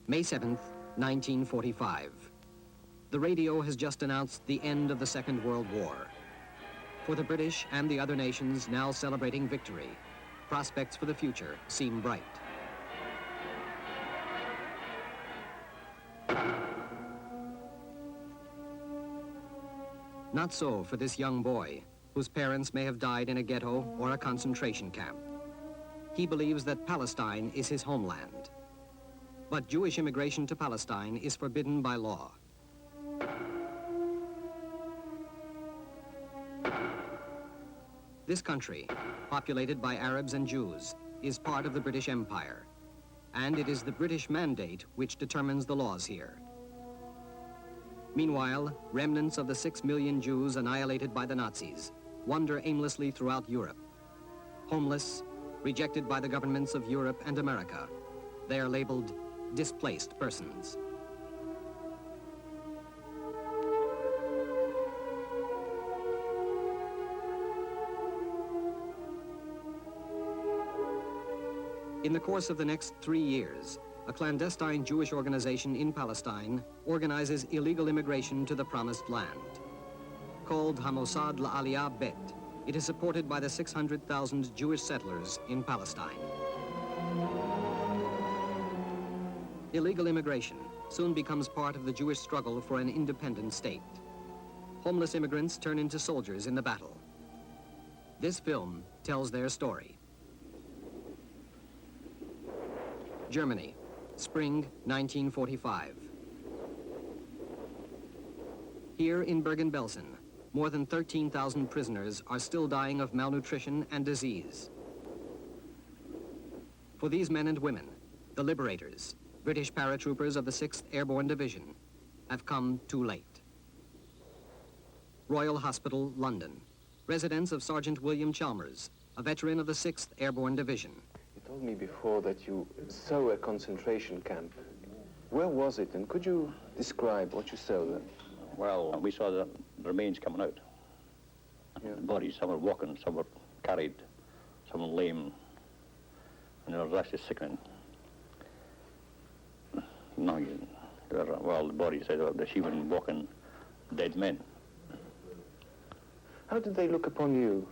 May 7th, 1945. The radio has just announced the end of the Second World War. For the British and the other nations now celebrating victory, prospects for the future seem bright. Not so for this young boy, whose parents may have died in a ghetto or a concentration camp. He believes that Palestine is his homeland. But Jewish immigration to Palestine is forbidden by law. This country, populated by Arabs and Jews, is part of the British Empire, and it is the British mandate which determines the laws here. Meanwhile, remnants of the 6 million Jews annihilated by the Nazis wander aimlessly throughout Europe. Homeless, rejected by the governments of Europe and America, they are labeled displaced persons. In the course of the next 3 years, a clandestine Jewish organization in Palestine organizes illegal immigration to the Promised Land. Called Hamossad La'aliyah Bet, it is supported by the 600,000 Jewish settlers in Palestine. Illegal immigration soon becomes part of the Jewish struggle for an independent state. Homeless immigrants turn into soldiers in the battle. This film tells their story. Germany, spring 1945. Here in Bergen-Belsen, more than 13,000 prisoners are still dying of malnutrition and disease. For these men and women, the liberators, British paratroopers of the 6th Airborne Division, have come too late. Royal Hospital, London. Residence of Sergeant William Chalmers, a veteran of the 6th Airborne Division. You told me before that you saw a concentration camp. Where was it, and could you describe what you saw there? Well, we saw the remains coming out. Yeah. The bodies, some were walking, some were carried, some were lame. And it was actually sickening. No, well, the bodies, they're even walking dead men. How did they look upon you,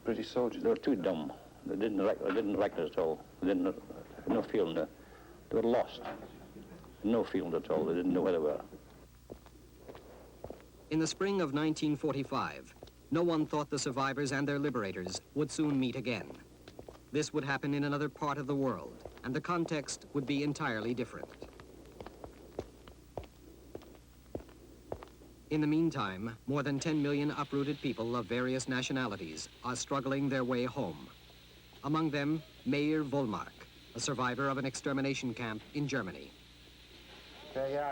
British soldiers? They were too dumb. They didn't recognize at all. They didn't have no feeling. They were lost. No feeling at all. They didn't know where they were. In the spring of 1945, no one thought the survivors and their liberators would soon meet again. This would happen in another part of the world, and the context would be entirely different. In the meantime, more than 10 million uprooted people of various nationalities are struggling their way home. Among them, Meir Volmark, a survivor of an extermination camp in Germany. It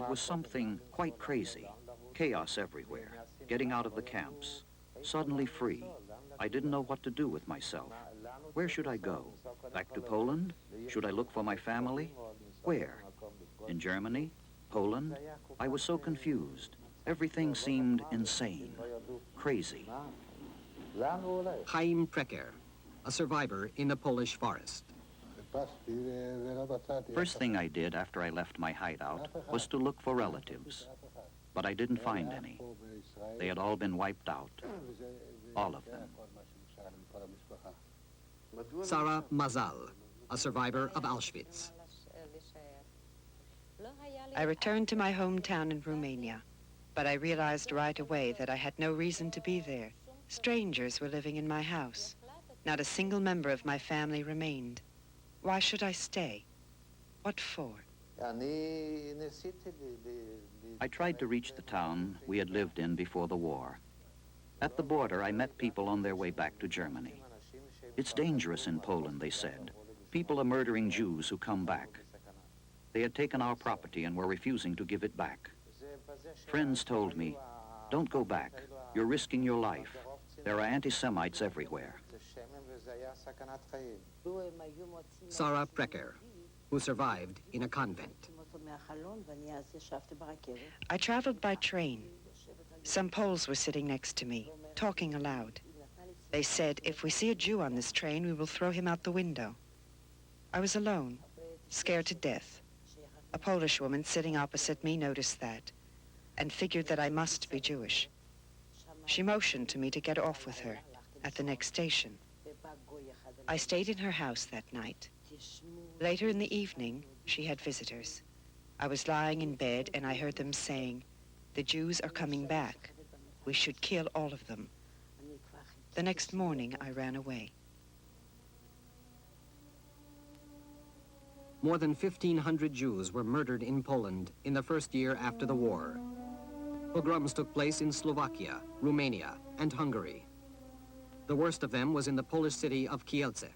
was something quite crazy. Chaos everywhere. Getting out of the camps. Suddenly free. I didn't know what to do with myself. Where should I go? Back to Poland? Should I look for my family? Where? In Germany? Poland? I was so confused. Everything seemed insane. Crazy. Chaim Preker, a survivor in the Polish forest. First thing I did after I left my hideout was to look for relatives. But I didn't find any. They had all been wiped out. All of them. Sarah Mazal, a survivor of Auschwitz. I returned to my hometown in Romania, but I realized right away that I had no reason to be there. Strangers were living in my house. Not a single member of my family remained. Why should I stay? What for? I tried to reach the town we had lived in before the war. At the border, I met people on their way back to Germany. It's dangerous in Poland, they said. People are murdering Jews who come back. They had taken our property and were refusing to give it back. Friends told me, don't go back. You're risking your life. There are anti-Semites everywhere. Sarah Preker, who survived in a convent. I traveled by train. Some Poles were sitting next to me, talking aloud. They said, if we see a Jew on this train, we will throw him out the window. I was alone, scared to death. A Polish woman sitting opposite me noticed that and figured that I must be Jewish. She motioned to me to get off with her at the next station. I stayed in her house that night. Later in the evening, she had visitors. I was lying in bed and I heard them saying, "The Jews are coming back. We should kill all of them." The next morning, I ran away. More than 1,500 Jews were murdered in Poland in the first year after the war. Pogroms took place in Slovakia, Romania, and Hungary. The worst of them was in the Polish city of Kielce.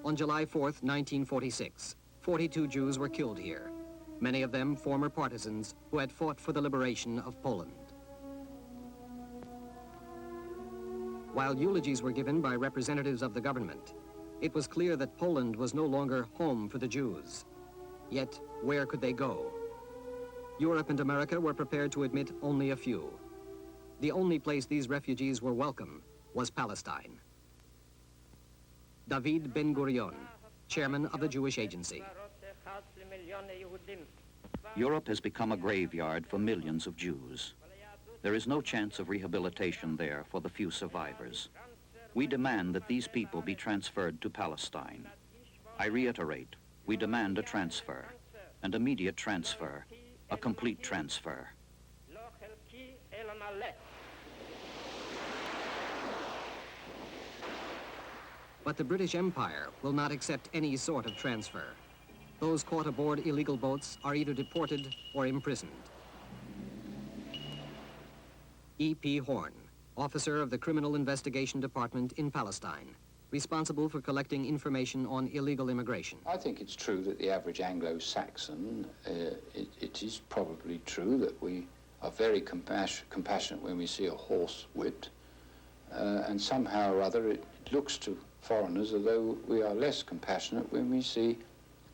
On July 4th, 1946, 42 Jews were killed here, many of them former partisans who had fought for the liberation of Poland. While eulogies were given by representatives of the government, it was clear that Poland was no longer home for the Jews. Yet, where could they go? Europe and America were prepared to admit only a few. The only place these refugees were welcome was Palestine. David Ben-Gurion, chairman of the Jewish Agency. Europe has become a graveyard for millions of Jews. There is no chance of rehabilitation there for the few survivors. We demand that these people be transferred to Palestine. I reiterate, we demand a transfer, an immediate transfer, a complete transfer. But the British Empire will not accept any sort of transfer. Those caught aboard illegal boats are either deported or imprisoned. E.P. Horn, officer of the Criminal Investigation Department in Palestine, responsible for collecting information on illegal immigration. I think it's true that the average Anglo-Saxon, it is probably true that we are very compassionate when we see a horse whipped, and somehow or other it looks to foreigners as though we are less compassionate when we see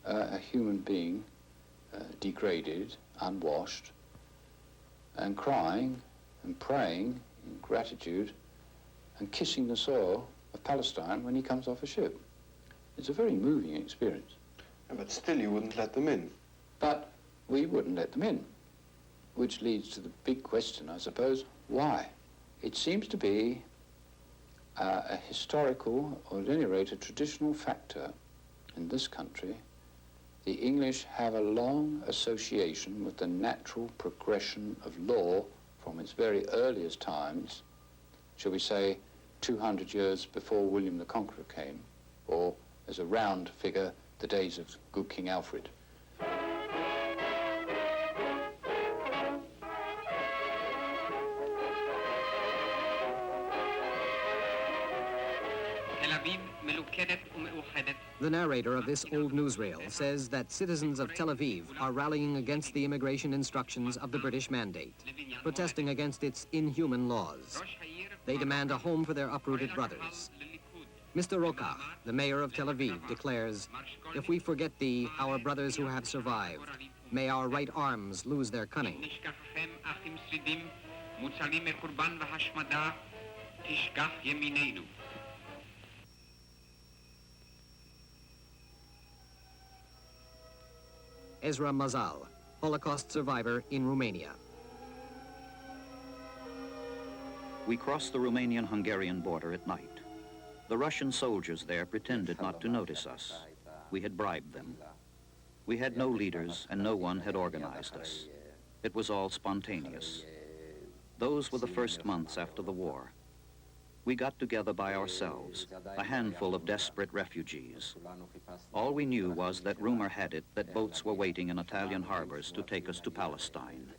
a human being degraded, unwashed, and crying and praying in gratitude and kissing the soil of Palestine when he comes off a ship. It's a very moving experience. But still you wouldn't let them in. But we wouldn't let them in, which leads to the big question, I suppose, why? It seems to be a historical, or at any rate a traditional factor in this country. The English have a long association with the natural progression of law from its very earliest times, shall we say 200 years before William the Conqueror came, or as a round figure, the days of good King Alfred. The narrator of this old newsreel says that citizens of Tel Aviv are rallying against the immigration instructions of the British mandate, protesting against its inhuman laws. They demand a home for their uprooted brothers. Mr. Rokach, the mayor of Tel Aviv, declares, "If we forget thee, our brothers who have survived, may our right arms lose their cunning." Ezra Mazal, Holocaust survivor in Romania. We crossed the Romanian-Hungarian border at night. The Russian soldiers there pretended not to notice us. We had bribed them. We had no leaders and no one had organized us. It was all spontaneous. Those were the first months after the war. We got together by ourselves, a handful of desperate refugees. All we knew was that rumor had it that boats were waiting in Italian harbors to take us to Palestine.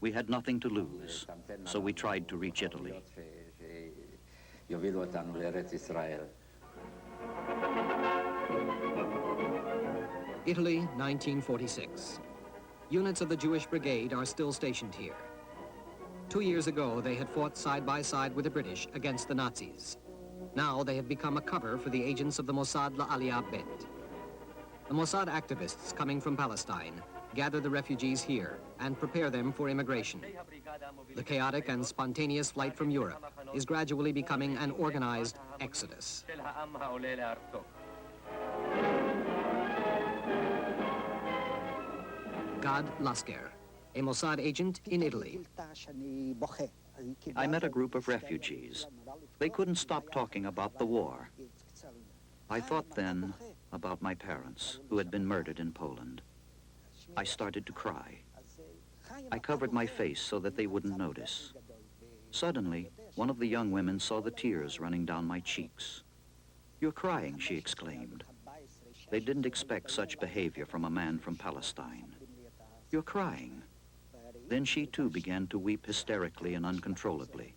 We had nothing to lose, so we tried to reach Italy. Italy, 1946. Units of the Jewish Brigade are still stationed here. 2 years ago, they had fought side by side with the British against the Nazis. Now they have become a cover for the agents of the Mossad La'aliyah Bet. The Mossad activists coming from Palestine gather the refugees here and prepare them for immigration. The chaotic and spontaneous flight from Europe is gradually becoming an organized exodus. Gad Lasker, a Mossad agent in Italy. I met a group of refugees. They couldn't stop talking about the war. I thought then about my parents, who had been murdered in Poland. I started to cry. I covered my face so that they wouldn't notice. Suddenly, one of the young women saw the tears running down my cheeks. "You're crying," she exclaimed. They didn't expect such behavior from a man from Palestine. "You're crying." Then she too began to weep hysterically and uncontrollably,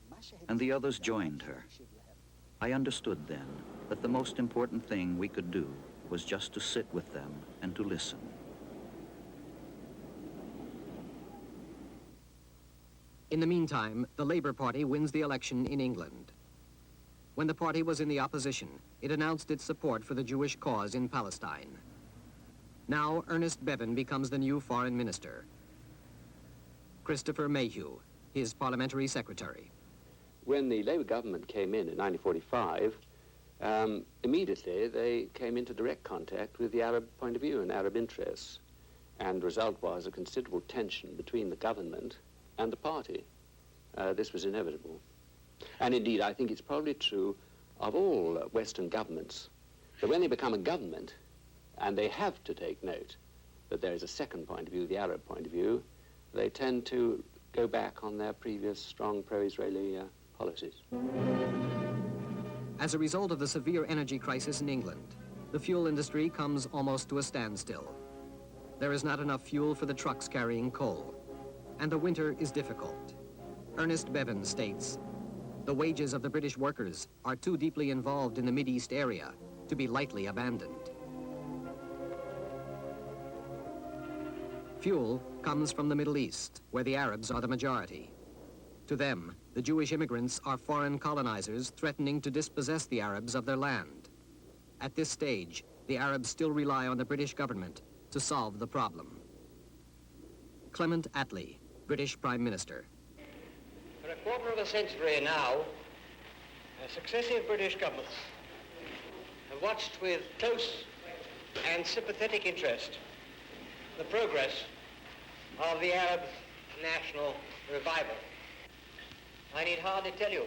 and the others joined her. I understood then that the most important thing we could do was just to sit with them and to listen. In the meantime, the Labour Party wins the election in England. When the party was in the opposition, it announced its support for the Jewish cause in Palestine. Now, Ernest Bevin becomes the new foreign minister. Christopher Mayhew, his parliamentary secretary. When the Labour government came in 1945, immediately they came into direct contact with the Arab point of view and Arab interests. And the result was a considerable tension between the government and the party. This was inevitable. And indeed, I think it's probably true of all Western governments that when they become a government, and they have to take note that there is a second point of view, the Arab point of view, they tend to go back on their previous strong pro-Israeli policies. As a result of the severe energy crisis in England, the fuel industry comes almost to a standstill. There is not enough fuel for the trucks carrying coal, and the winter is difficult. Ernest Bevin states, "The wages of the British workers are too deeply involved in the Mideast area to be lightly abandoned." Fuel comes from the Middle East, where the Arabs are the majority. To them, the Jewish immigrants are foreign colonizers threatening to dispossess the Arabs of their land. At this stage, the Arabs still rely on the British government to solve the problem. Clement Attlee, British Prime Minister. For a quarter of a century now, successive British governments have watched with close and sympathetic interest the progress of the Arab national revival. I need hardly tell you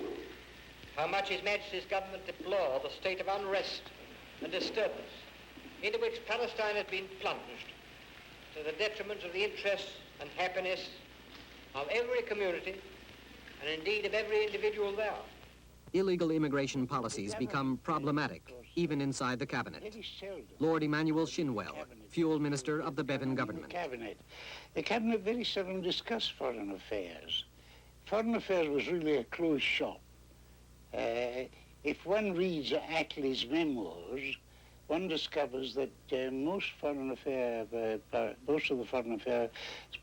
how much His Majesty's government deplore the state of unrest and disturbance into which Palestine has been plunged to the detriment of the interests and happiness of every community and indeed of every individual there. Illegal immigration policies become problematic, even inside the cabinet. Lord Emmanuel Shinwell, fuel minister of the Bevin government. The cabinet very seldom discussed foreign affairs. Foreign affairs was really a closed shop. If one reads Attlee's memoirs, one discovers that most of the foreign affairs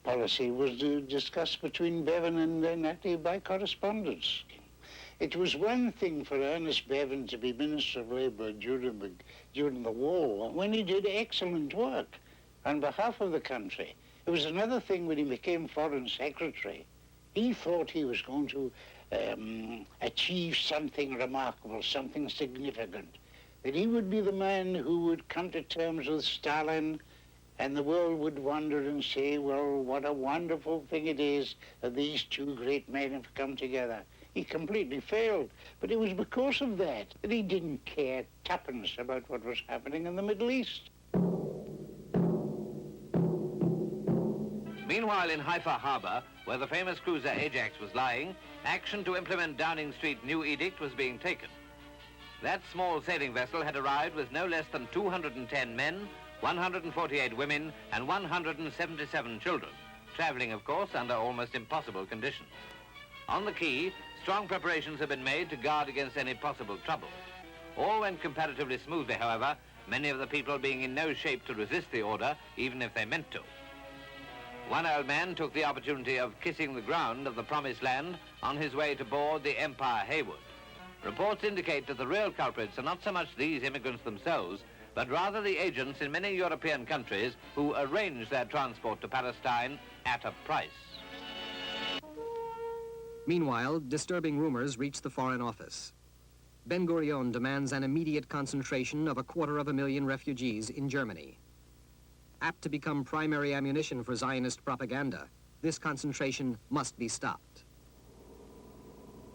policy was discussed between Bevin and Attlee by correspondence. It was one thing for Ernest Bevin to be Minister of Labour during the war, when he did excellent work on behalf of the country. It was another thing when he became Foreign Secretary. He thought he was going to achieve something remarkable, something significant, that he would be the man who would come to terms with Stalin, and the world would wonder and say, well, what a wonderful thing it is that these two great men have come together. He completely failed, but it was because of that he didn't care tuppence about what was happening in the Middle East. Meanwhile, in Haifa Harbor, where the famous cruiser Ajax was lying, action to implement Downing Street's new edict was being taken. That small sailing vessel had arrived with no less than 210 men, 148 women, and 177 children, traveling, of course, under almost impossible conditions. On the quay, strong preparations have been made to guard against any possible trouble. All went comparatively smoothly, however, many of the people being in no shape to resist the order, even if they meant to. One old man took the opportunity of kissing the ground of the promised land on his way to board the Empire Haywood. Reports indicate that the real culprits are not so much these immigrants themselves, but rather the agents in many European countries who arrange their transport to Palestine at a price. Meanwhile, disturbing rumors reach the Foreign Office. Ben-Gurion demands an immediate concentration of 250,000 refugees in Germany. Apt to become primary ammunition for Zionist propaganda, this concentration must be stopped.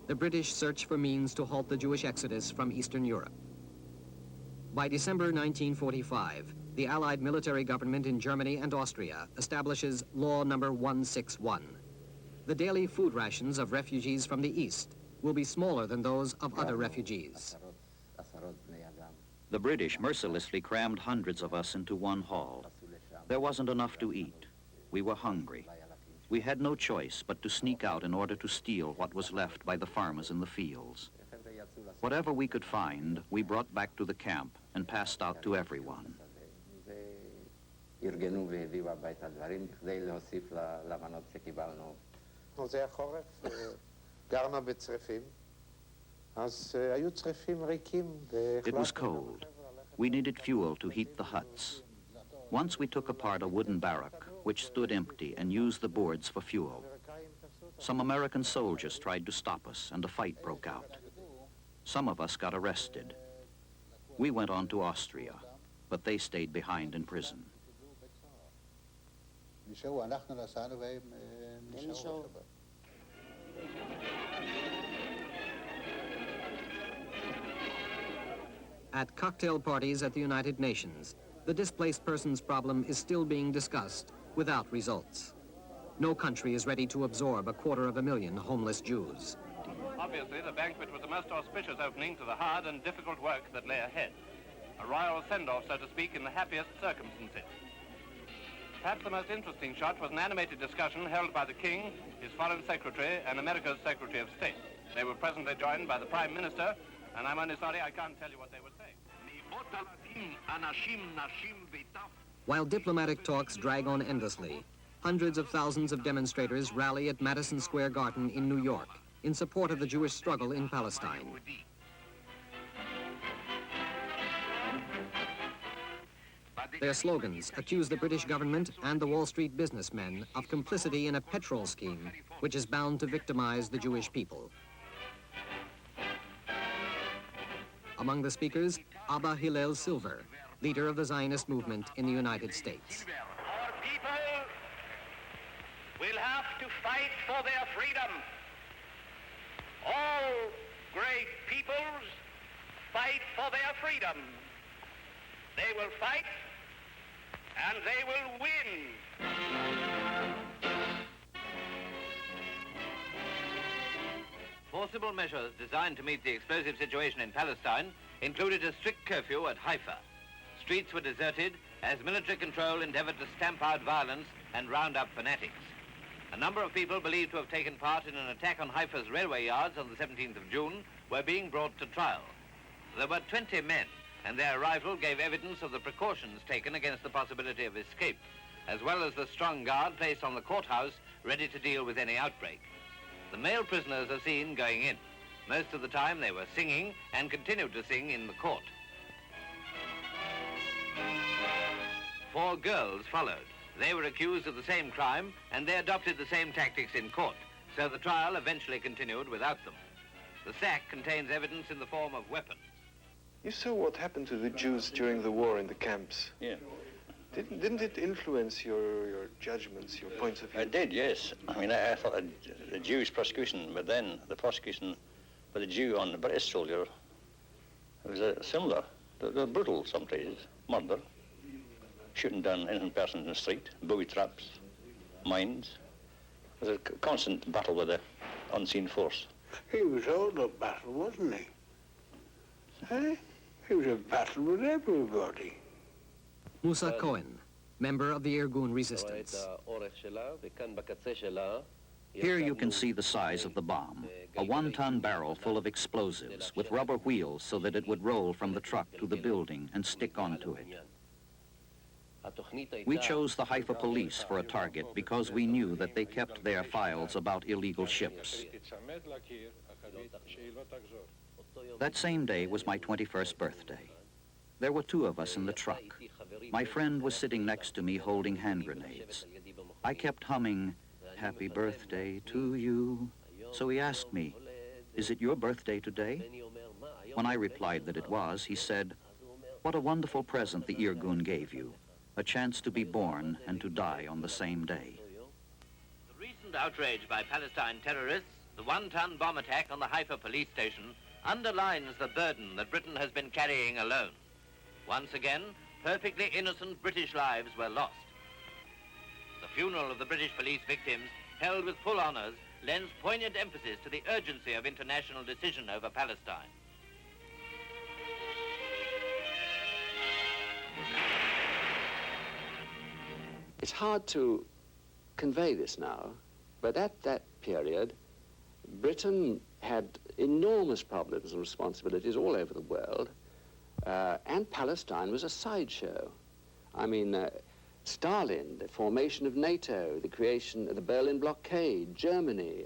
The British search for means to halt the Jewish exodus from Eastern Europe. By December 1945, the Allied military government in Germany and Austria establishes Law Number 161. The daily food rations of refugees from the East will be smaller than those of other refugees. The British mercilessly crammed hundreds of us into one hall. There wasn't enough to eat. We were hungry. We had no choice but to sneak out in order to steal what was left by the farmers in the fields. Whatever we could find, we brought back to the camp and passed out to everyone. It was cold. We needed fuel to heat the huts. Once we took apart a wooden barrack, which stood empty, and used the boards for fuel. Some American soldiers tried to stop us, and a fight broke out. Some of us got arrested. We went on to Austria, but they stayed behind in prison. At cocktail parties at the United Nations, the displaced persons problem is still being discussed without results. No country is ready to absorb 250,000 homeless Jews. Obviously, the banquet was a most auspicious opening to the hard and difficult work that lay ahead. A royal send-off, so to speak, in the happiest circumstances. Perhaps the most interesting shot was an animated discussion held by the King, his Foreign Secretary, and America's Secretary of State. They were presently joined by the Prime Minister, and I'm only sorry I can't tell you what they were saying. While diplomatic talks drag on endlessly, hundreds of thousands of demonstrators rally at Madison Square Garden in New York in support of the Jewish struggle in Palestine. Their slogans accuse the British government and the Wall Street businessmen of complicity in a petrol scheme which is bound to victimize the Jewish people. Among the speakers, Abba Hillel Silver, leader of the Zionist movement in the United States. Our people will have to fight for their freedom. All great peoples fight for their freedom. They will fight and they will win. Forcible measures designed to meet the explosive situation in Palestine included a strict curfew at Haifa. Streets were deserted as military control endeavored to stamp out violence and round up fanatics. A number of people believed to have taken part in an attack on Haifa's railway yards on the 17th of June were being brought to trial. There were 20 men, and their arrival gave evidence of the precautions taken against the possibility of escape, as well as the strong guard placed on the courthouse ready to deal with any outbreak. The male prisoners are seen going in. Most of the time they were singing and continued to sing in the court. 4 girls followed. They were accused of the same crime and they adopted the same tactics in court, so the trial eventually continued without them. The sack contains evidence in the form of weapons. You saw what happened to the Jews during the war in the camps. Yeah. Didn't it influence your judgments, your points of view? It did, yes. I mean, I thought the Jewish prosecution, but then the prosecution for the Jew on the British soldier, it was similar. They were brutal some places, murder, shooting down innocent persons in the street, booby traps, mines. It was a constant battle with the unseen force. He was all a battle, wasn't he? Eh? He was a battle with everybody. Musa Cohen, member of the Irgun resistance. Here you can see the size of the bomb, a 1-ton barrel full of explosives with rubber wheels so that it would roll from the truck to the building and stick onto it. We chose the Haifa police for a target because we knew that they kept their files about illegal ships. That same day was my 21st birthday. There were two of us in the truck. My friend was sitting next to me holding hand grenades. I kept humming, "Happy birthday to you." So he asked me, "Is it your birthday today?" When I replied that it was, he said, "What a wonderful present the Irgun gave you, a chance to be born and to die on the same day." The recent outrage by Palestine terrorists, the one-ton bomb attack on the Haifa police station, underlines the burden that Britain has been carrying alone. Once again, perfectly innocent British lives were lost. The funeral of the British police victims, held with full honors, lends poignant emphasis to the urgency of international decision over Palestine. It's hard to convey this now, but at that period, Britain had enormous problems and responsibilities all over the world, and Palestine was a sideshow. I mean, Stalin, the formation of NATO, the creation of the Berlin blockade, Germany,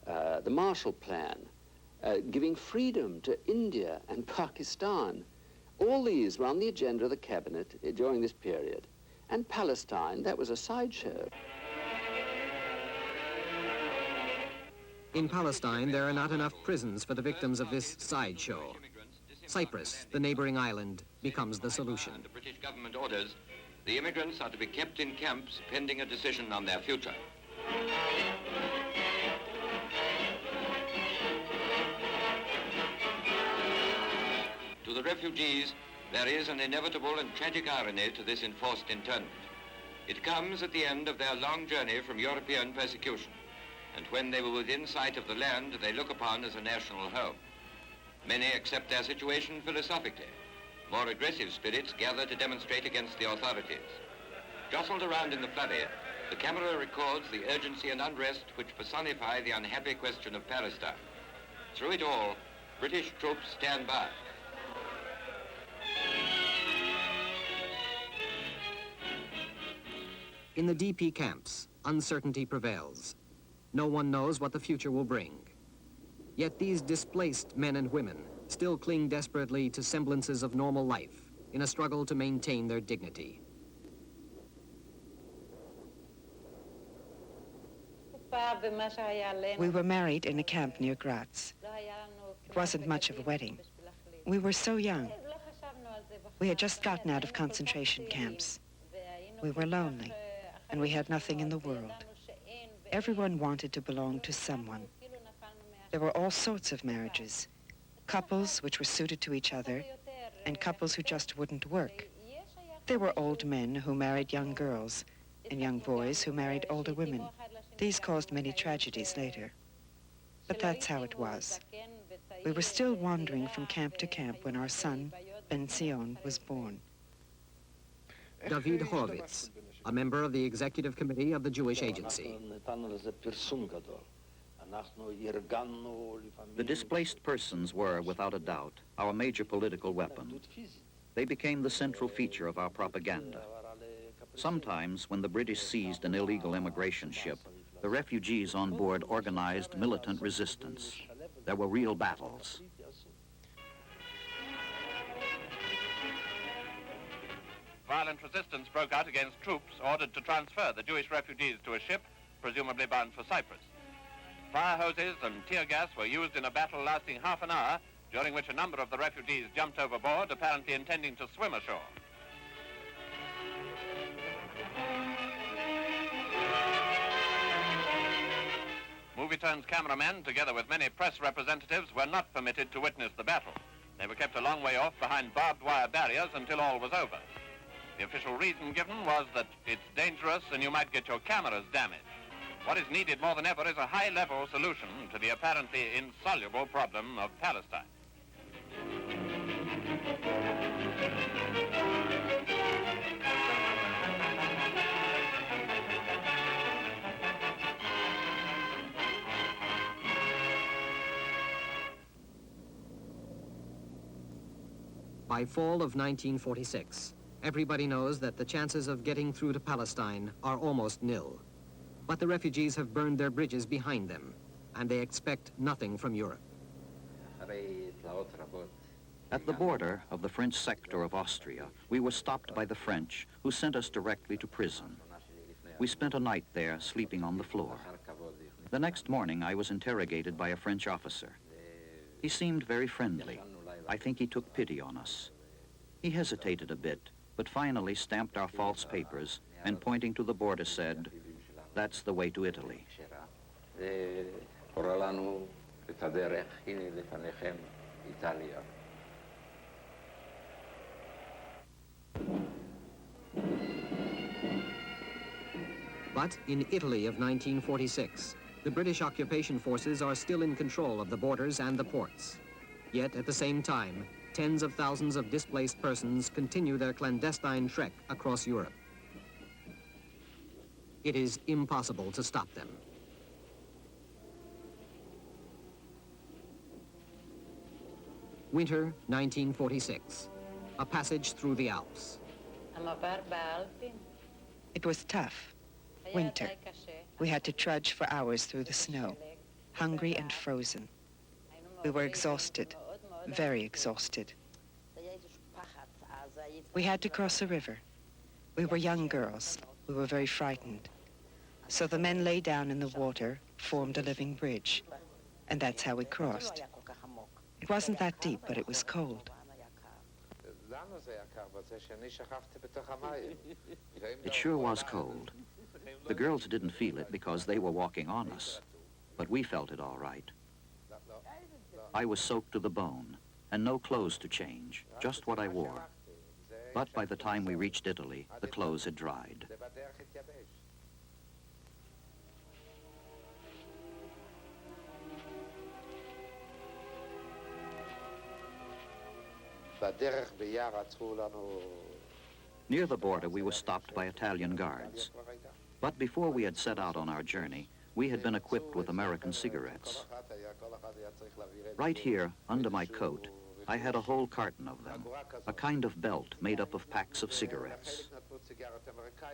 the Marshall Plan, giving freedom to India and Pakistan. All these were on the agenda of the cabinet during this period. And Palestine, that was a sideshow. In Palestine, there are not enough prisons for the victims of this sideshow. Cyprus, the neighboring island, becomes the solution. The British government orders the immigrants are to be kept in camps pending a decision on their future. To the refugees, there is an inevitable and tragic irony to this enforced internment. It comes at the end of their long journey from European persecution, and when they were within sight of the land they look upon as a national home. Many accept their situation philosophically. More aggressive spirits gather to demonstrate against the authorities. Jostled around in the flurry, the camera records the urgency and unrest which personify the unhappy question of Palestine. Through it all, British troops stand by. In the DP camps, uncertainty prevails. No one knows what the future will bring. Yet these displaced men and women still cling desperately to semblances of normal life in a struggle to maintain their dignity. We were married in a camp near Graz. It wasn't much of a wedding. We were so young. We had just gotten out of concentration camps. We were lonely, and we had nothing in the world. Everyone wanted to belong to someone. There were all sorts of marriages, couples which were suited to each other, and couples who just wouldn't work. There were old men who married young girls, and young boys who married older women. These caused many tragedies later. But that's how it was. We were still wandering from camp to camp when our son, Ben Sion, was born. David Horowitz, a member of the executive committee of the Jewish Agency. The displaced persons were, without a doubt, our major political weapon. They became the central feature of our propaganda. Sometimes, when the British seized an illegal immigration ship, the refugees on board organized militant resistance. There were real battles. Violent resistance broke out against troops ordered to transfer the Jewish refugees to a ship, presumably bound for Cyprus. Fire hoses and tear gas were used in a battle lasting half an hour, during which a number of the refugees jumped overboard, apparently intending to swim ashore. Movie-Turn's cameramen, together with many press representatives, were not permitted to witness the battle. They were kept a long way off behind barbed wire barriers until all was over. The official reason given was that it's dangerous and you might get your cameras damaged. What is needed more than ever is a high-level solution to the apparently insoluble problem of Palestine. By fall of 1946, everybody knows that the chances of getting through to Palestine are almost nil. But the refugees have burned their bridges behind them, and they expect nothing from Europe. At the border of the French sector of Austria, we were stopped by the French, who sent us directly to prison. We spent a night there, sleeping on the floor. The next morning, I was interrogated by a French officer. He seemed very friendly. I think he took pity on us. He hesitated a bit, but finally stamped our false papers and, pointing to the border, said, "That's the way to Italy." But in Italy of 1946, the British occupation forces are still in control of the borders and the ports. Yet at the same time, tens of thousands of displaced persons continue their clandestine trek across Europe. It is impossible to stop them. Winter 1946, a passage through the Alps. It was tough. Winter. We had to trudge for hours through the snow, hungry and frozen. We were exhausted, very exhausted. We had to cross a river. We were young girls. We were very frightened. So the men lay down in the water, formed a living bridge, and that's how we crossed. It wasn't that deep, but it was cold. It sure was cold. The girls didn't feel it because they were walking on us, but we felt it all right. I was soaked to the bone, and no clothes to change, just what I wore. But by the time we reached Italy, the clothes had dried. Near the border, we were stopped by Italian guards. But before we had set out on our journey, we had been equipped with American cigarettes. Right here, under my coat, I had a whole carton of them, a kind of belt made up of packs of cigarettes.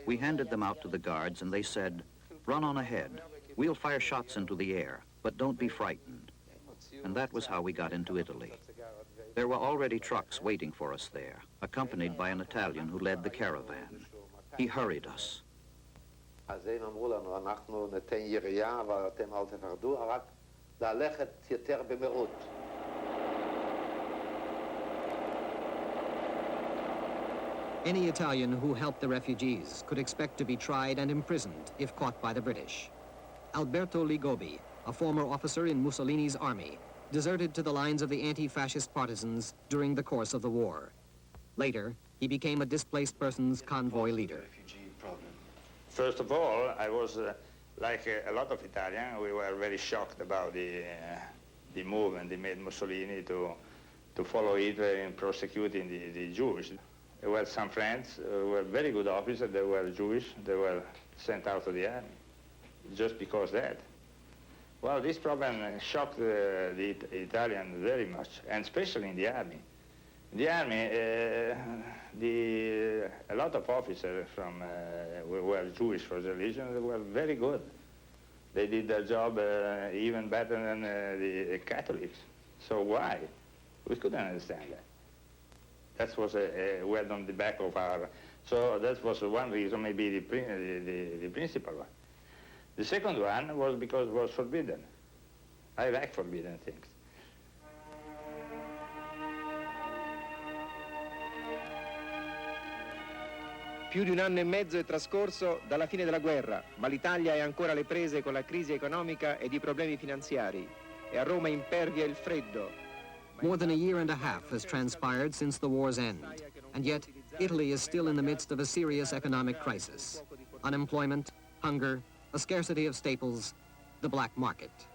We handed them out to the guards, and they said, "Run on ahead. We'll fire shots into the air, but don't be frightened." And that was how we got into Italy. There were already trucks waiting for us there, accompanied by an Italian who led the caravan. He hurried us. Any Italian who helped the refugees could expect to be tried and imprisoned if caught by the British. Alberto Ligobi, a former officer in Mussolini's army, deserted to the lines of the anti-fascist partisans during the course of the war. Later, he became a displaced persons convoy leader. First of all, I was, like a lot of Italians, we were very shocked about the movement they made Mussolini to follow Hitler in prosecuting the Jews. There were some friends who were very good officers, they were Jewish, they were sent out of the army, just because that. Well, this problem shocked the Italians very much, and especially in the army. In the army, a lot of officers from were Jewish for religion. They were very good. They did their job even better than the Catholics. So why? We couldn't understand that. That was a word on the back of our. So that was one reason, maybe the principal one. The second one was because it was forbidden. I like forbidden things. Più di un anno e mezzo è trascorso dalla fine della guerra, ma l'Italia è ancora alle prese con la crisi economica ed i problemi finanziari. E a Roma impervia il freddo. More than a year and a half has transpired since the war's end, and yet Italy is still in the midst of a serious economic crisis. Unemployment, hunger, a scarcity of staples, the black market.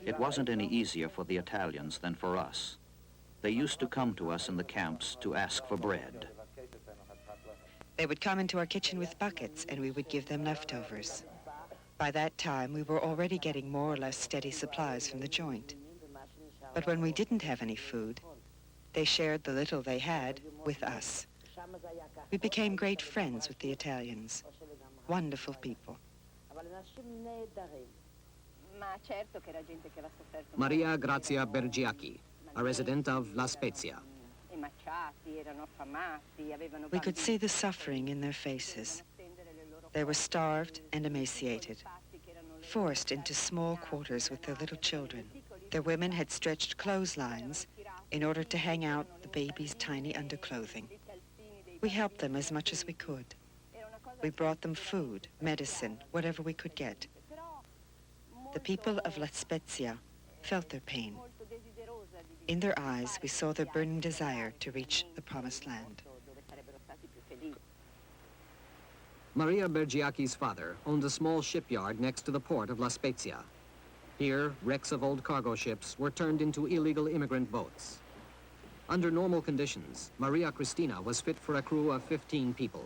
It wasn't any easier for the Italians than for us. They used to come to us in the camps to ask for bread. They would come into our kitchen with buckets, and we would give them leftovers. By that time, we were already getting more or less steady supplies from the joint. But when we didn't have any food, they shared the little they had with us. We became great friends with the Italians. Wonderful people. Maria Grazia Bergiacchi, a resident of La Spezia. We could see the suffering in their faces. They were starved and emaciated, forced into small quarters with their little children. Their women had stretched clotheslines in order to hang out the baby's tiny underclothing. We helped them as much as we could. We brought them food, medicine, whatever we could get. The people of La Spezia felt their pain. In their eyes, we saw their burning desire to reach the promised land. Maria Bergiacchi's father owned a small shipyard next to the port of La Spezia. Here, wrecks of old cargo ships were turned into illegal immigrant boats. Under normal conditions, Maria Cristina was fit for a crew of 15 people.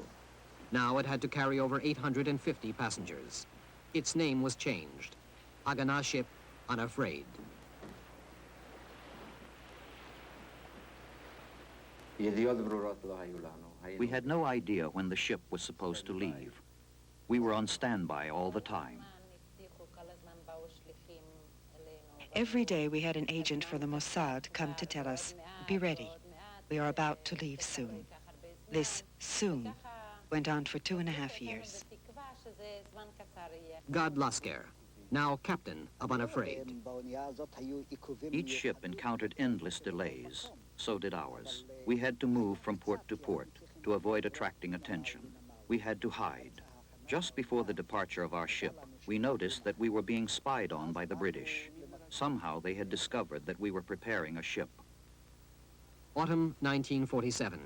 Now it had to carry over 850 passengers. Its name was changed. Haganah Ship Unafraid. We had no idea when the ship was supposed to leave. We were on standby all the time. Every day we had an agent for the Mossad come to tell us, be ready, we are about to leave soon. This soon went on for 2.5 years. Gad Lasker, now captain of Unafraid. Each ship encountered endless delays. So did ours. We had to move from port to port to avoid attracting attention. We had to hide. Just before the departure of our ship, we noticed that we were being spied on by the British. Somehow they had discovered that we were preparing a ship. Autumn 1947.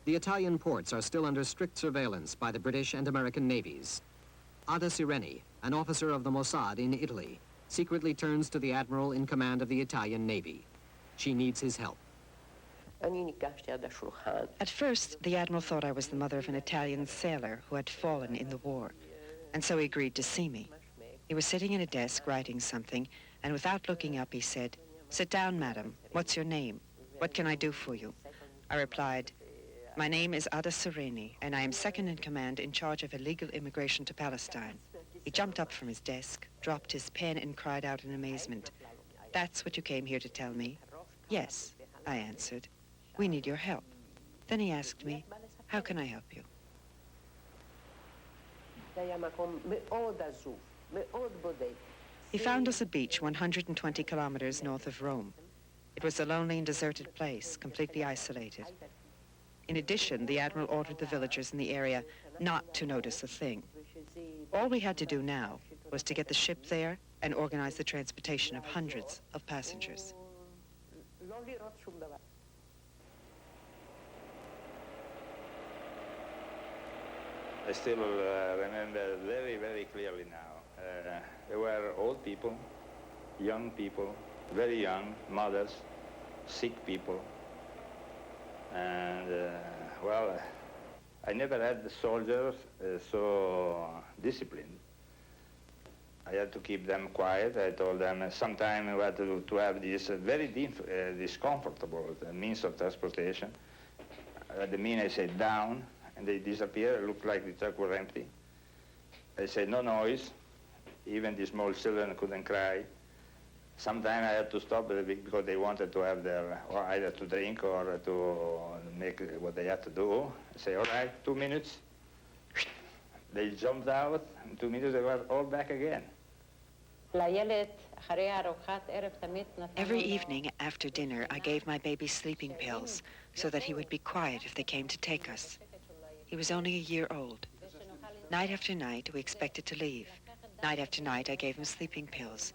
The Italian ports are still under strict surveillance by the British and American navies. Ada Sireni, an officer of the Mossad in Italy, secretly turns to the admiral in command of the Italian Navy. She needs his help. At first, the admiral thought I was the mother of an Italian sailor who had fallen in the war, and so he agreed to see me. He was sitting at a desk writing something, and without looking up, he said, "Sit down, madam. What's your name? What can I do for you?" I replied, "My name is Ada Sireni, and I am second in command in charge of illegal immigration to Palestine." He jumped up from his desk, dropped his pen, and cried out in amazement, "That's what you came here to tell me?" "Yes," I answered. "We need your help." Then he asked me, "How can I help you?" He found us a beach 120 kilometers north of Rome. It was a lonely and deserted place, completely isolated. In addition, the admiral ordered the villagers in the area not to notice a thing. All we had to do now was to get the ship there and organize the transportation of hundreds of passengers. I still remember very, very clearly now. There were old people, young people, very young, mothers, sick people. And, well, I never had the soldiers so disciplined. I had to keep them quiet. I told them sometimes we had to have this very discomfortable means of transportation. The minute I said down, and they disappear, it looked like the truck was empty. I said no noise. Even the small children couldn't cry. Sometimes I had to stop because they wanted to have their, or either to drink or to make what they had to do. I say, all right, 2 minutes. They jumped out, in 2 minutes they were all back again. Every evening after dinner, I gave my baby sleeping pills so that he would be quiet if they came to take us. He was only a year old. Night after night, we expected to leave. Night after night, I gave him sleeping pills.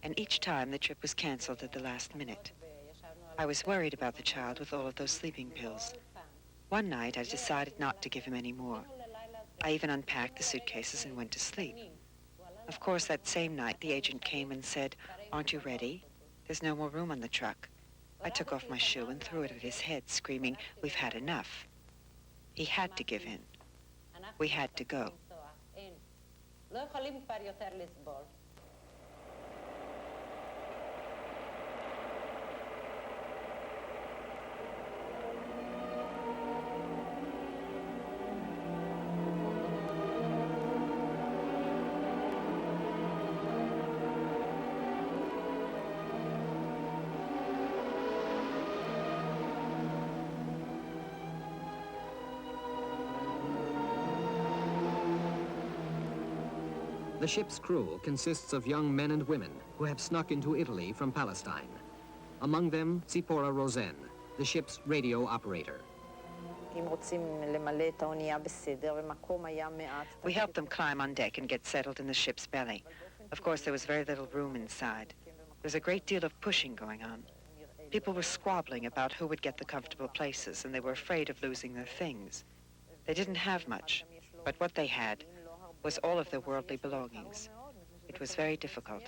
And each time, the trip was canceled at the last minute. I was worried about the child with all of those sleeping pills. One night, I decided not to give him any more. I even unpacked the suitcases and went to sleep. Of course, that same night, the agent came and said, "Aren't you ready? There's no more room on the truck." I took off my shoe and threw it at his head, screaming, "We've had enough." He had to give in. We had to go. The ship's crew consists of young men and women who have snuck into Italy from Palestine. Among them, Zipporah Rosen, the ship's radio operator. We helped them climb on deck and get settled in the ship's belly. Of course, there was very little room inside. There was a great deal of pushing going on. People were squabbling about who would get the comfortable places, and they were afraid of losing their things. They didn't have much, but what they had was all of their worldly belongings. It was very difficult.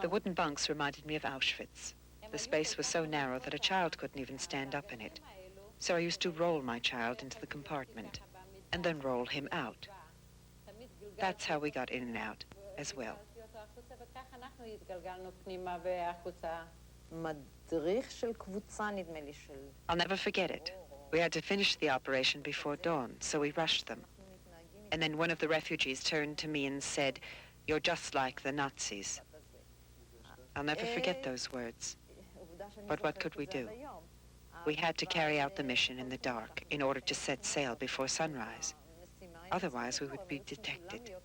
The wooden bunks reminded me of Auschwitz. The space was so narrow that a child couldn't even stand up in it. So I used to roll my child into the compartment and then roll him out. That's how we got in and out as well. I'll never forget it. We had to finish the operation before dawn, so we rushed them. And then one of the refugees turned to me and said, "You're just like the Nazis." I'll never forget those words. But what could we do? We had to carry out the mission in the dark in order to set sail before sunrise. Otherwise, we would be detected.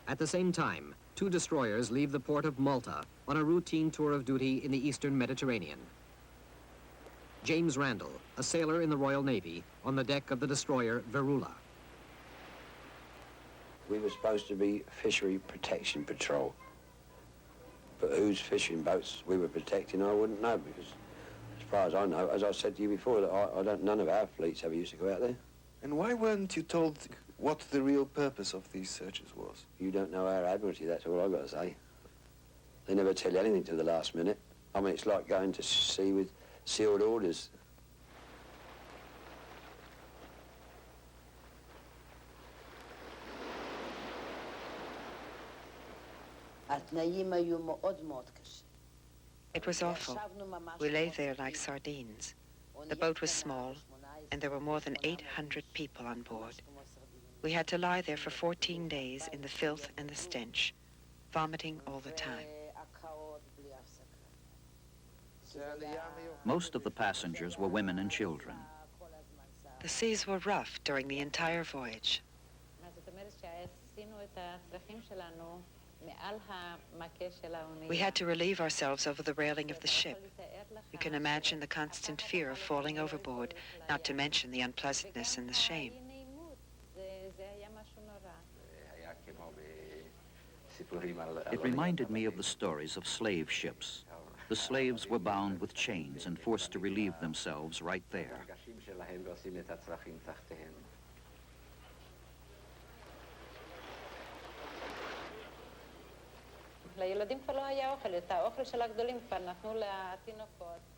At the same time, 2 destroyers leave the port of Malta on a routine tour of duty in the eastern Mediterranean. James Randall, a sailor in the Royal Navy, on the deck of the destroyer Verula. We were supposed to be Fishery Protection Patrol. But whose fishing boats we were protecting, I wouldn't know, because as far as I know, as I said to you before, that none of our fleets ever used to go out there. And why weren't you told what the real purpose of these searches was? You don't know our Admiralty, that's all I've got to say. They never tell you anything to the last minute. I mean, it's like going to sea with sealed orders. It was awful. We lay there like sardines. The boat was small, and there were more than 800 people on board. We had to lie there for 14 days in the filth and the stench, vomiting all the time. Most of the passengers were women and children. The seas were rough during the entire voyage. We had to relieve ourselves over the railing of the ship. You can imagine the constant fear of falling overboard, not to mention the unpleasantness and the shame. It reminded me of the stories of slave ships. The slaves were bound with chains and forced to relieve themselves right there.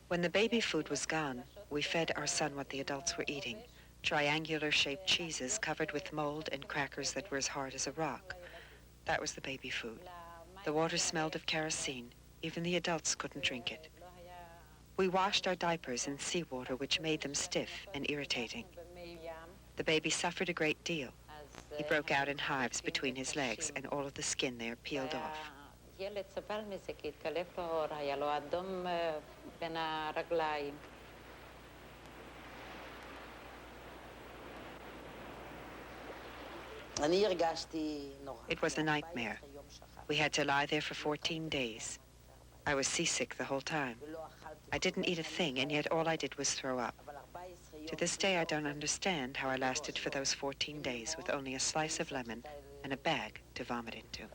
When the baby food was gone, we fed our son what the adults were eating, triangular-shaped cheeses covered with mold and crackers that were as hard as a rock. That was the baby food. The water smelled of kerosene. Even the adults couldn't drink it. We washed our diapers in seawater, which made them stiff and irritating. The baby suffered a great deal. He broke out in hives between his legs, and all of the skin there peeled off. It was a nightmare. We had to lie there for 14 days. I was seasick the whole time. I didn't eat a thing, and yet all I did was throw up. To this day, I don't understand how I lasted for those 14 days with only a slice of lemon and a bag to vomit into.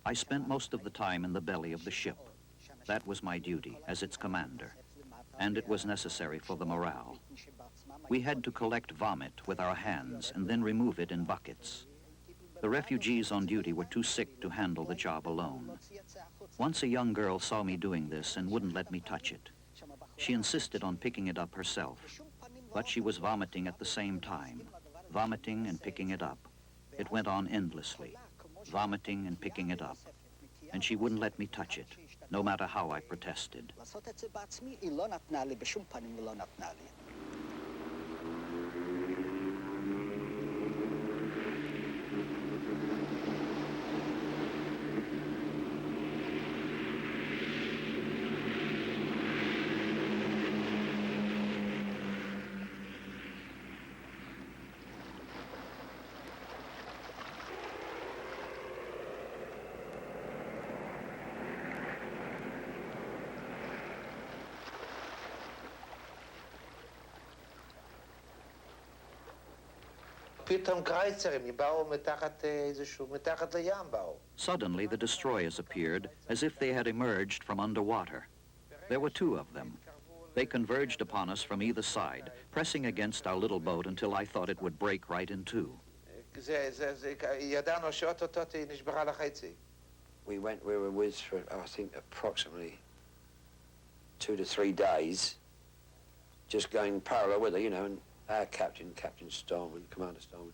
I spent most of the time in the belly of the ship. That was my duty as its commander, and it was necessary for the morale. We had to collect vomit with our hands and then remove it in buckets. The refugees on duty were too sick to handle the job alone. Once a young girl saw me doing this and wouldn't let me touch it. She insisted on picking it up herself, but she was vomiting at the same time, vomiting and picking it up. It went on endlessly, vomiting and picking it up, and she wouldn't let me touch it, no matter how I protested. Suddenly, the destroyers appeared as if they had emerged from underwater. There were two of them. They converged upon us from either side, pressing against our little boat until I thought it would break right in two. We were with for, I think, approximately 2 to 3 days, just going parallel with her, you know, and our captain, Captain Stallman, Commander Stallman,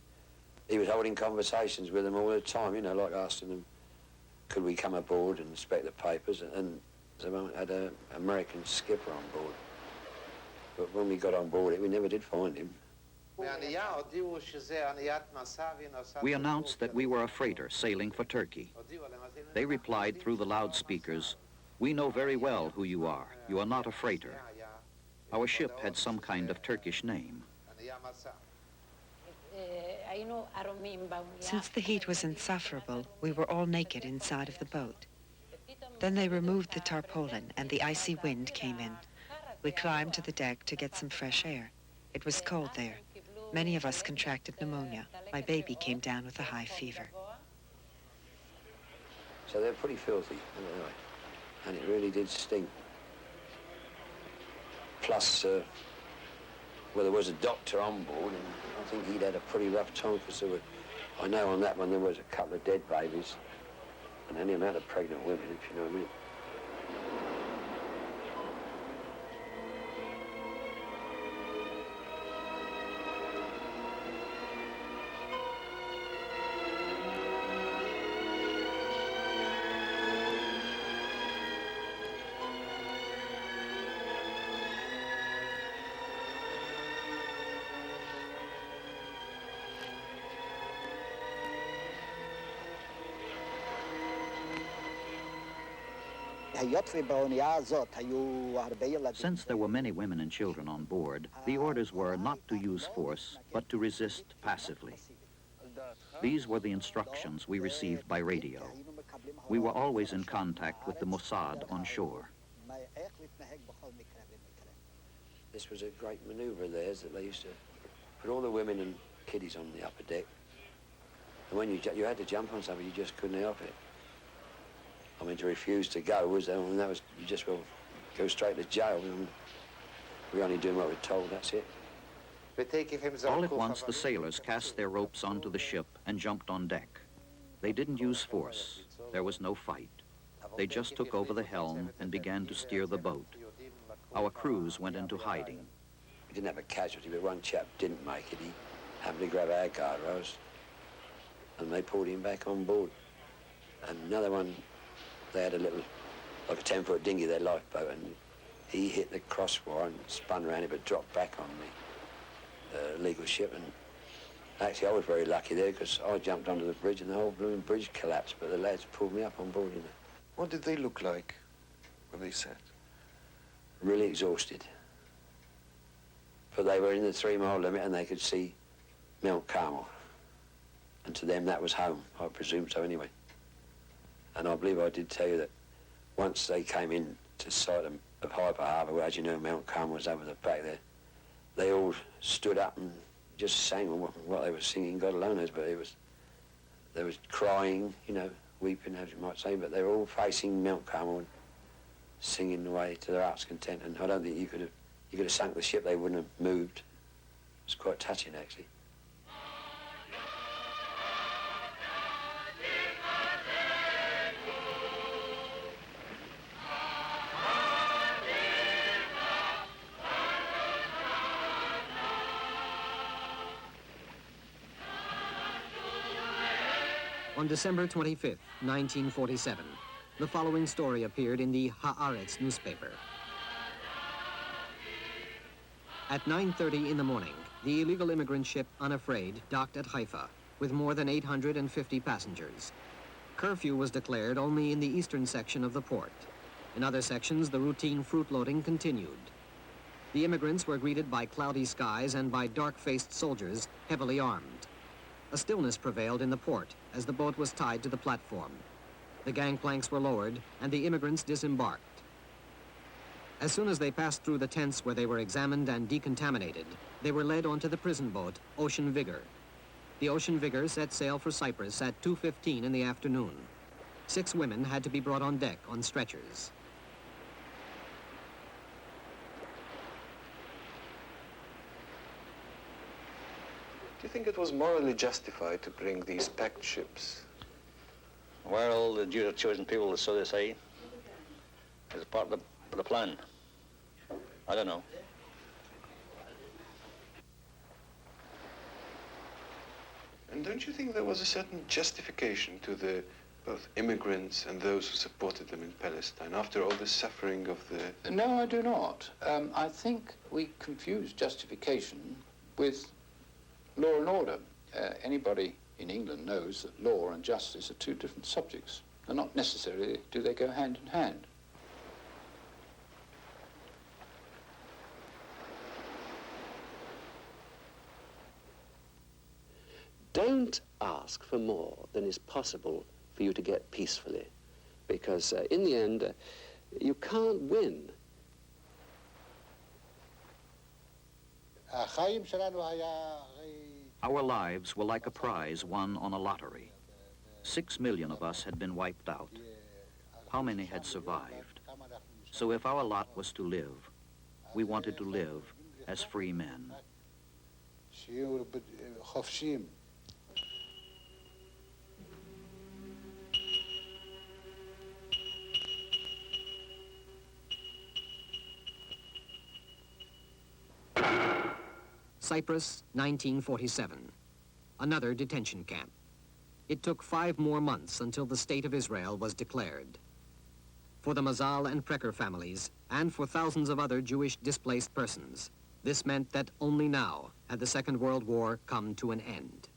he was holding conversations with them all the time, you know, like asking them, could we come aboard and inspect the papers, and the moment had an American skipper on board. But when we got on board it, we never did find him. We announced that we were a freighter sailing for Turkey. They replied through the loudspeakers, "We know very well who you are. You are not a freighter." Our ship had some kind of Turkish name. Since the heat was insufferable, we were all naked inside of the boat. Then they removed the tarpaulin and the icy wind came in. We climbed to the deck to get some fresh air. It was cold there. Many of us contracted pneumonia. My baby came down with a high fever. So they're pretty filthy, anyway, and it really did stink. Plus, well, there was a doctor on board, and I think he'd had a pretty rough time, because I know on that one there was a couple of dead babies, and any amount of pregnant women, if you know what I mean. Since there were many women and children on board, the orders were not to use force, but to resist passively. These were the instructions we received by radio. We were always in contact with the Mossad on shore. This was a great maneuver of theirs, that they used to put all the women and kiddies on the upper deck. And when you had to jump on something, you just couldn't help it. I mean, to refuse to go was, you just will go straight to jail. I mean, we're only doing what we're told, that's it. All at once, the sailors cast their ropes onto the ship and jumped on deck. They didn't use force. There was no fight. They just took over the helm and began to steer the boat. Our crews went into hiding. We didn't have a casualty, but one chap didn't make it. He happened to grab our guardrails, and they pulled him back on board. And another one, they had a little, like a 10-foot dinghy, their lifeboat, and he hit the crossbar and spun around it, but dropped back on the legal ship. And actually, I was very lucky there, because I jumped onto the bridge and the whole blooming bridge collapsed, but the lads pulled me up on board, you know. What did they look like when they sat? Really exhausted. But they were in the 3-mile limit and they could see Mount Carmel. And to them, that was home. I presume so anyway. And I believe I did tell you that once they came in to sight of Hyper Harbour, where, as you know, Mount Carmel was over the back there, they all stood up and just sang what they were singing, God alone knows, but they was crying, you know, weeping, as you might say, but they were all facing Mount Carmel and singing away to their heart's content. And I don't think you could have sunk the ship, they wouldn't have moved. It was quite touching, actually. On December 25th, 1947, the following story appeared in the Haaretz newspaper. At 9:30 in the morning, the illegal immigrant ship Unafraid docked at Haifa with more than 850 passengers. Curfew was declared only in the eastern section of the port. In other sections, the routine fruit loading continued. The immigrants were greeted by cloudy skies and by dark-faced soldiers heavily armed. A stillness prevailed in the port as the boat was tied to the platform. The gangplanks were lowered and the immigrants disembarked. As soon as they passed through the tents where they were examined and decontaminated, they were led onto the prison boat, Ocean Vigor. The Ocean Vigor set sail for Cyprus at 2:15 in the afternoon. 6 women had to be brought on deck on stretchers. Do you think it was morally justified to bring these packed ships? Well, the Jews are chosen people, so they say, as part of the plan. I don't know. And don't you think there was a certain justification to the both immigrants and those who supported them in Palestine after all the suffering of the... No, I do not. I think we confuse justification with law and order. Anybody in England knows that law and justice are two different subjects. And not necessarily do they go hand in hand. Don't ask for more than is possible for you to get peacefully, because in the end, you can't win. Our lives were like a prize won on a lottery. 6 million of us had been wiped out. How many had survived? So if our lot was to live, we wanted to live as free men. Cyprus, 1947. Another detention camp. It took 5 more months until the State of Israel was declared. For the Mazal and Precker families, and for thousands of other Jewish displaced persons, this meant that only now had the Second World War come to an end.